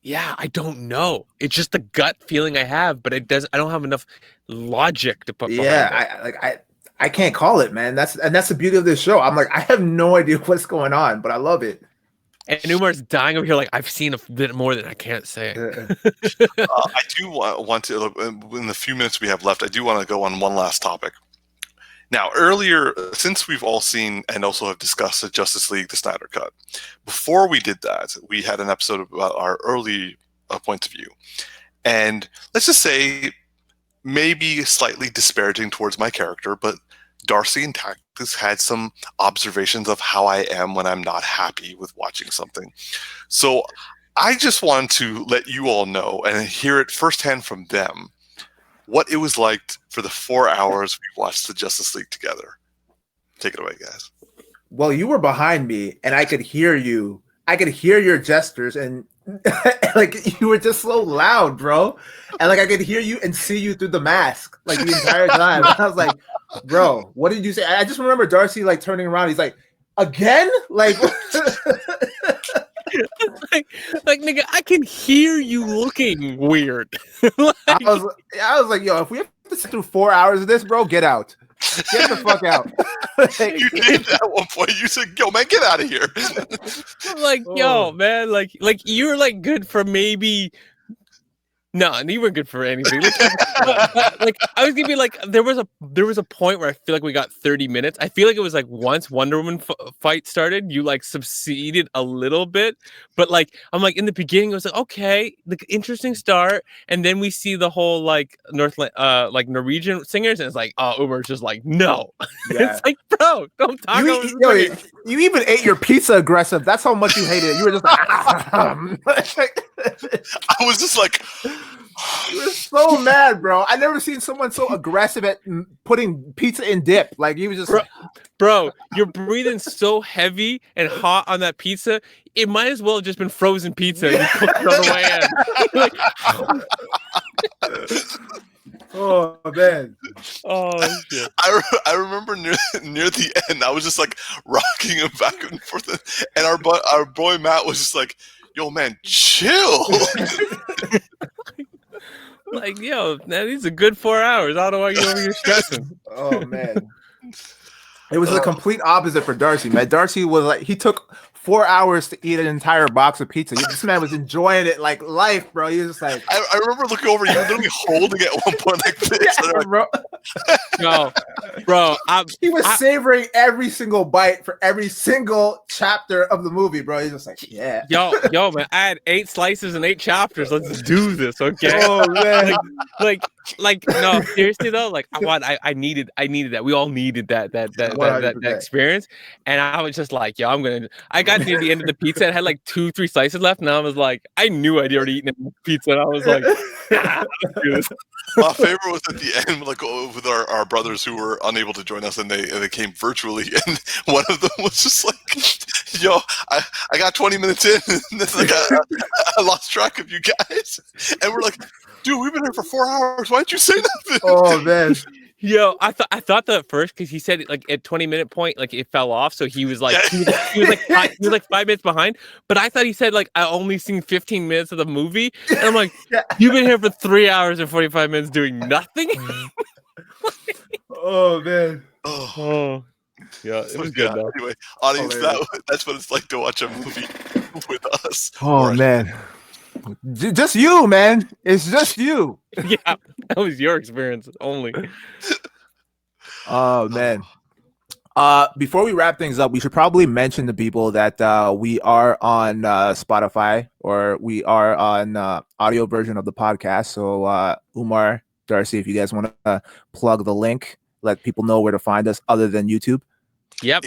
Yeah, I don't know. It's just the gut feeling I have, but I don't have enough logic to put behind it. I can't call it, man. That's the beauty of this show. I'm like, I have no idea what's going on, but I love it. And Umar's dying over here like, I've seen a bit more than I can't say. I do want to, in the few minutes we have left, I do want to go on one last topic. Now, earlier, since we've all seen and also have discussed the Justice League, the Snyder Cut, before we did that, we had an episode about our early points of view. And let's just say, maybe slightly disparaging towards my character, but Darcy and Tactix had some observations of how I am when I'm not happy with watching something. So I just want to let you all know and hear it firsthand from them what it was like for the 4 hours we watched the Justice League together. Take it away, guys. Well, you were behind me, and I could hear you. I could hear your gestures, and like you were just so loud, bro. And like I could hear you and see you through the mask like the entire time. I was like, bro, what did you say? I just remember Darcy like turning around. He's like, again? Like, like nigga, I can hear you looking weird. I was like, yo, if we have to sit through 4 hours of this, bro, get out. Get the fuck out. You did at one point. You said, yo, man, get out of here. I'm like, yo, man, like you're like good for maybe. No, you weren't good for anything. Like I was gonna be like, there was a point where I feel like we got 30 minutes. I feel like it was like once Wonder Woman fight started, you like succeeded a little bit, but like I'm like in the beginning, it was like okay, the interesting start, and then we see the whole like like Norwegian singers, and it's like, oh, Umar's just like no. Yeah. It's like, bro, don't talk. You even ate your pizza aggressive. That's how much you hated it. You were just like, I was just like. You were so mad, bro. I never seen someone so aggressive at putting pizza in dip. Like he was just, bro. You're breathing so heavy and hot on that pizza. It might as well have just been frozen pizza. You cooked it on the way in. Oh man. Oh shit. I remember near the end, I was just like rocking him back and forth, and our boy Matt was just like, "Yo, man, chill." Like, yo, man, these are good 4 hours. I don't know why you're stressing. Oh man. It was the complete opposite for Darcy, man. Darcy was like, he took 4 hours to eat an entire box of pizza. This man was enjoying it like life, bro. He was just like, I remember looking over, you were literally holding it at one point like this. Yeah, bro. Bro, he was savoring every single bite for every single chapter of the movie, bro. He's just like, yeah. Yo, man, I had 8 slices and 8 chapters. Let's do this, okay? Oh man. Like no, seriously though, like I needed that. We all needed that experience. And I was just like, yo, I got near the end of the pizza and had like 2-3 slices left, and I was like, I knew I'd already eaten pizza, and I was like, my favorite was at the end, like with our brothers who were unable to join us, and they came virtually, and one of them was just like, yo, I got 20 minutes in, and then like I lost track of you guys, and we're like, Dude, we've been here for 4 hours. Why'd you say nothing? Oh man. Yo, I thought that at first because he said like at 20-minute point, like it fell off, so he was like he was like 5 minutes behind. But I thought he said like I only seen 15 minutes of the movie, and I'm like, you've been here for 3 hours and 45 minutes doing nothing. Oh man. Oh, yeah, it was good though. Anyway, audience, that's what it's like to watch a movie with us. Oh man. Just you, man. It's just you. Yeah, that was your experience only. Oh man. Before we wrap things up, we should probably mention to people that we are on Spotify, or we are on audio version of the podcast. So Umar, Darcy, if you guys want to plug the link, let people know where to find us other than YouTube. Yep,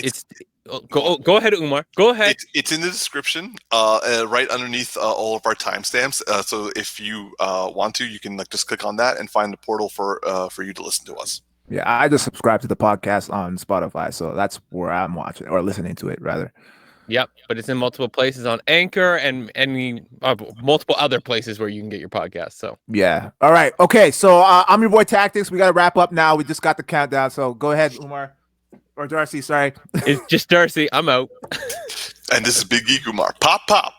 go ahead, Umar. Go ahead. It's in the description, right underneath all of our timestamps. So if you want to, you can like just click on that and find the portal for you to listen to us. Yeah, I just subscribe to the podcast on Spotify, so that's where I'm watching or listening to it rather. Yep, but it's in multiple places on Anchor and multiple other places where you can get your podcast. So yeah. All right. Okay. So I'm your boy Tactix. We got to wrap up now. We just got the countdown. So go ahead, Umar. Or Darcy, sorry. It's just Darcy. I'm out. And this is Big Geek Umar. Pop, pop.